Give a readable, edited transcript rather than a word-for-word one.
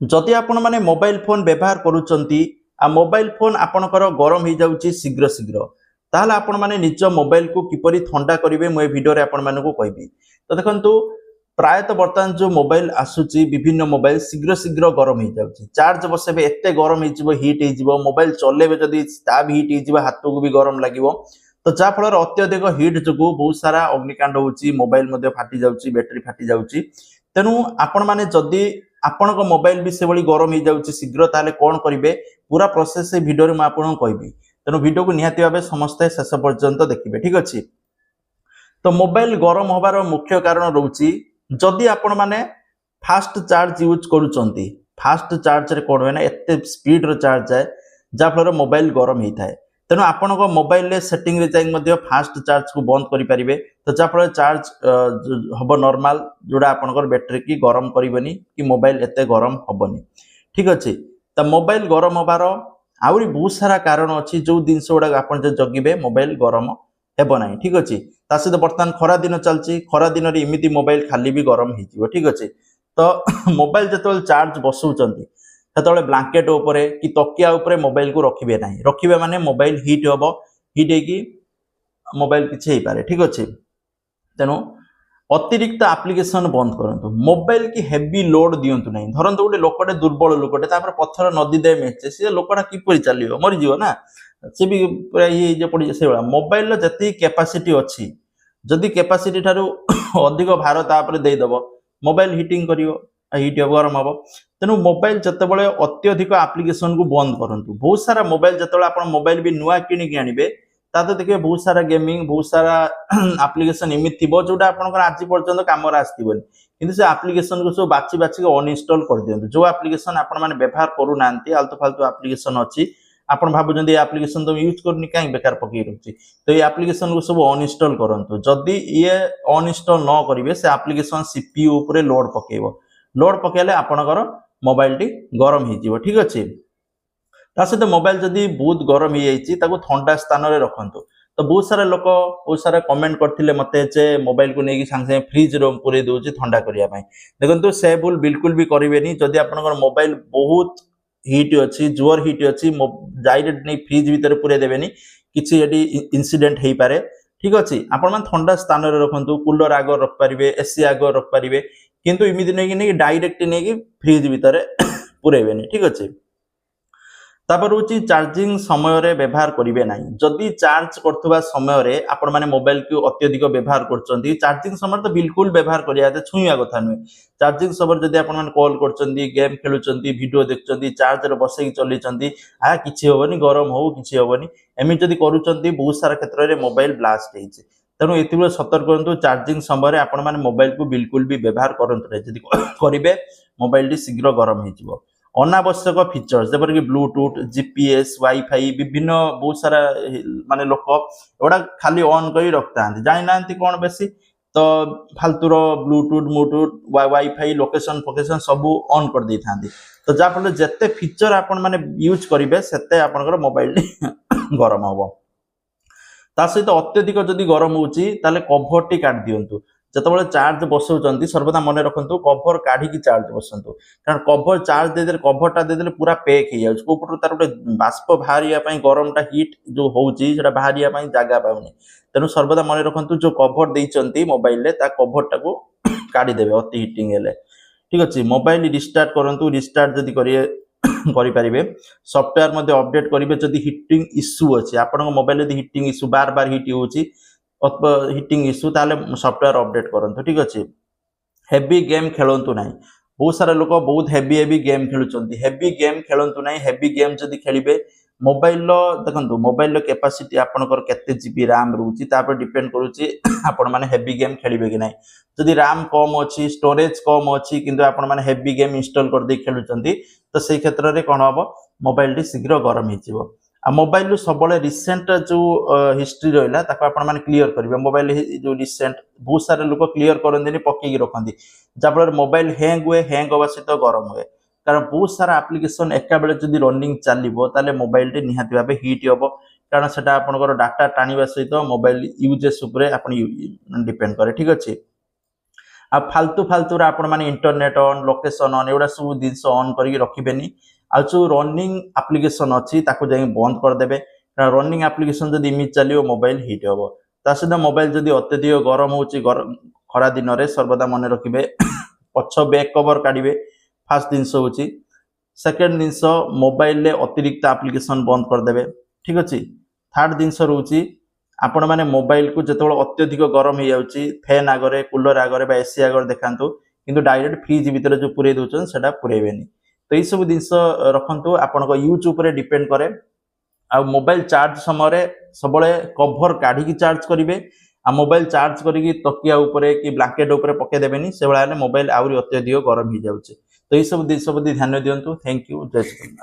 जदि आपण माने मोबाइल फोन व्यवहार करूचंती आ मोबाइल फोन आपणकर गरम हो जाउची शीघ्र शीघ्र ताहले आपण माने निज मोबाइल को किपरि ठंडा करिवे मो वीडियो रे आपण मानको कहबी। तो देखंतु प्रायतः बर्तमान जो मोबाइल आसुची विभिन्न मोबाइल शीघ्र शीघ्र गरम हो जाउची चार्ज बसेबे एते गरम हो जिवो हीट हो जिवो मोबाइल चलेबे जदि ता भी हीट हो जिवो हाथ को भी गरम लागिवो। तो जा फल अत्यधिक हिट जो बहुत सारा अग्निकांड होची मोबाइल मध्ये फाटी जाउची बैटरी फाटी जाउची। तेनु आपण माने जदि आपणक मोबाइल भी से भली गरम हो जाउची शीघ्र ताले कोन करिवे पूरा प्रोसेस से वीडियो रे म आपन कहबी। तेनु वीडियो को निहाती भाबे समस्त शेष पर्यंत देखिबे ठीक अछि। तो मोबाइल गरम होबार मुख्य कारण रहउची जदि आपण माने फास्ट चार्ज यूज करूचंती फास्ट चार्ज रे कोन होना एते स्पीड रो चार्ज जाय जा फल मोबाइल गरम ही थाए। तेणु आपण मोबाइल रे सेटिंग रे जाई मध्ये फास्ट चार्ज को बंद करि परिबे तो जा फल चार्ज हबो नॉर्मल जोडा आपनकर बैटरी की गरम करिवनी कि मोबाइल एते गरम हबनी ठीक अछि। त मोबाइल गरम होबार आउरी बहुत सारा कारण अछि जो दिनस गुडा आपण जे जगिबे मोबाइल गरम हेबो नाही ठीक अछि। ता सहित वर्तमान खरा दिन चलची खरा दिन रे इमिति मोबाइल खाली भी गरम ही जिवो ठीक अछि। तो मोबाइल जतोल चार्ज बसौचंती सेतोले ब्लैंकेट ऊपर कि तकिया ऊपर मोबाइल को रखिबे नाही रखिबे माने मोबाइल हीट हबो हीट हेकी मोबाइल किछि हे पारे ठीक अछि। तेनु अतिरिक्त एप्लिकेशन बंद करंतु मोबाइल की हेवी लोड दियंतु नाही धरंतु गोटे लोकटे दुर्बल लोकटे तापर पत्थर नदी दे मेचे से लोकटा किपरि चलियो मरि जिवो ना से भी पूरा ये जे पड़ी से वाला मोबाइल लो जति कैपेसिटी अछि जदि कैपेसिटी थारु अधिक भार तापर दे दबो मोबाइल हीटिंग करियो हीट गरम हबो। तेनु मोबाइल जते बळे अत्यधिक एप्लिकेशन को बंद करंतु बहुत सारा मोबाइल जते बळे आपण मोबाइल भी नुआ किनि के आनिबे ताते देखिए बहुत सारा गेमिंग बहुत सारा एप्लिकेशन इमित थिबो जोटा आपनकर आज पर्यंत काम रा आस्तिबोनी किंतु से एप्लिकेशन को सब बाची बाची के अनइंस्टॉल कर दियंतु जो एप्लिकेशन आपण माने व्यवहार करू नांती आलतु फालतु एप्लिकेशन अछि आपण भाबुजंदी ए एप्लिकेशन तो यूज करनी काई बेकार पकई रखछि तो ये एप्लिकेशन को सब अनइंस्टॉल करंतु जदि ये अनइंस्टॉल न करिवे से एप्लिकेशन सीपीयू ऊपर लोड पकेइबो लोड पकेले आपनकर मोबाइल टी गरम ही जिवो ठीक अछि। ता सहित मोबाइल जदि बहुत गरम ही जाइछि ताको ठंडा स्थान रे रखंतु। तो बहुत सारा लोक बहुत सारा कमेंट करथिले मते जे मोबाइल को नेकी संग संग फ्रिज रो पुरे दोछि ठंडा करिया पई देखंतु से भूल बिल्कुल भी करिवेनी जदि आपनकर मोबाइल बहुत हीट अछि जोर हीट अछि डायरेक्ट नै फ्रिज भीतर पुरे देबेनी किछि एडी इंसिडेंट हेई पारे ठीक अछि। आपण मन ठंडा स्थान रे रखंतु कूलर आगो रख परिबे एसी आगो रख परिबे किंतु इमिति नै कि डायरेक्ट नै कि फ्रिज भीतर पुरेबेनी ठीक अछि। तापर होची चार्जिंग समय रे व्यवहार करिवे नाही जदि चार्ज करथुवा समय रे आपण माने मोबाइल को अत्यधिक व्यवहार करचंती चार्जिंग समय तो बिल्कुल व्यवहार करिया ते छुइया कथा नै चार्जिंग समय जदि आपण माने कॉल करचंती गेम खेलुचंती वीडियो देखचंती चार्ज रे बसेई चलीचंती आ किछि होबनी गरम हो किछि होबनी एमि जदि करूचंती बहुत सारा क्षेत्र रे मोबाइल ब्लास्ट हेइছে तेणु एतिबे सतर्क करंतु चार्जिंग समय रे आपण माने मोबाइल को बिल्कुल भी व्यवहार करंतु जदि करिवे मोबाइल टी शीघ्र गरम हे जिवो। अनावश्यक फीचर्स जेपर कि ब्लूटूथ जीपीएस वाईफाई विभिन्न बहुत सारा माने लोक एडा खाली ऑन करी रखता जानि नांती कोन बेसी तो फालतू रो ब्लूटूथ ब्लूटूथ वाईफाई लोकेशन फोकेशन सब ऑन कर दै थांती तो जा फल जत्ते फीचर आपण माने यूज करिवे सेते आपनकर मोबाइल गरम हबो। ता सहित अत्यधिक जदि गरम होउची ताले कवर टी काट दियंतु जतबेले चार्ज बसौचंती सर्वदा मन रखंतु कवर काढी की चार्ज बसंतु कारण कवर चार्ज दे दे कवरटा दे दे पूरा पैक हो जाउछ ऊपर तार गोटे बाष्प बाहरिया पई गरमटा हीट जो होउची सेटा बाहरिया पई जागा पाउनी तेनु सर्वदा मन रखंतु जो कवर देइचंती मोबाइल ले ता कवरटा को काढी देबे अति हीटिंग हेले ठीक अछि। मोबाइल रिस्टार्ट करंतु रिस्टार्ट जदि करिए करि परिबे सॉफ्टवेयर मध्ये अपडेट करिवे जदि हीटिंग इश्यू अछि आपन मोबाइल यदि हीटिंग इश्यू बार बार हीट होउची हीटिंग इश्यू ताले सॉफ्टवेयर अपडेट करंतु ठीक अछि। हेवी गेम खेलंतु नाही बहुत सारा लोक बहुत हेवी गेम खेलुचंती हेवी गेम खेलंतु नाही हेवी गेम जदि खेलिबे मोबाइल लो देखंतु मोबाइल लो कैपेसिटी आपनकर केते जीबी रैम रहउची तापर डिपेंड करूची आपण माने हेवी गेम खेलिबे कि नाही जदि रैम कम अछि स्टोरेज कम अछि किंतु आपण माने हेवी गेम इंस्टॉल कर दे खेलुचंती तो सेही क्षेत्र रे कोन हबो मोबाइल टी शीघ्र गरम हि जिवो। आ मोबाइल लो सबले रिसेंट जो हिस्ट्री रहला ताको आपण माने क्लियर करिवे मोबाइल जो रिसेंट बहुत सारे लोक क्लियर करंदिनी पक्की की रखंदी जाफल मोबाइल हैंग हुए हैंग होवा सहित गरम हुए कारण बहुत सारा एप्लिकेशन एका बेले जदि रनिंग चलिबो ताले मोबाइल टी निहाती भाबे हीट होबो कारण सेटा आपनकर डाटा टाणीबा सहित मोबाइल यूजेस ऊपर आपण डिपेंड करे ठीक अछि। आ फालतू फालतू आपण माने इंटरनेट ऑन लोकेशन ऑन एवडा सब जिनस ऑन करके रखिबेनी आ जो रनिंग एप्लिकेशन अच्छी ताको जाई बंद कर देबे रनिंग एप्लिकेशन जदी इमेज चलियो मोबाइल हीट होबो ता सहित मोबाइल जदी अत्यधिक गरम होची खरा दिन रे सर्वदा मन रखिबे पछ बैक कवर काढिबे फास्ट जिनस होची सेकंड जिनस मोबाइल ले अतिरिक्त एप्लिकेशन बंद कर देबे ठीक अछि थर्ड जिनस रहउची आपण माने मोबाइल को जतबेल अत्यधिक गरम हो जाउची फैन आगरे कूलर आगरे बा एसी आगरे देखांतु किंतु डायरेक्ट फ्रिज भीतर जो पुरे दोचन सेटा पुरेबेनी तो ये सब जिनस रखंतु आपण को यूज ऊपर डिपेंड करे आ मोबाइल चार्ज समय सबले कवर काढी चार्ज करिवे आ मोबाइल चार्ज करिकी तकिया ऊपर कि ब्लैंकेट ऊपर पके देबेनी से बेला मोबाइल आउरी अत्यधिक गरम हो जाउची तो ये सब ध्यान दियंतु थैंक यू जय श्री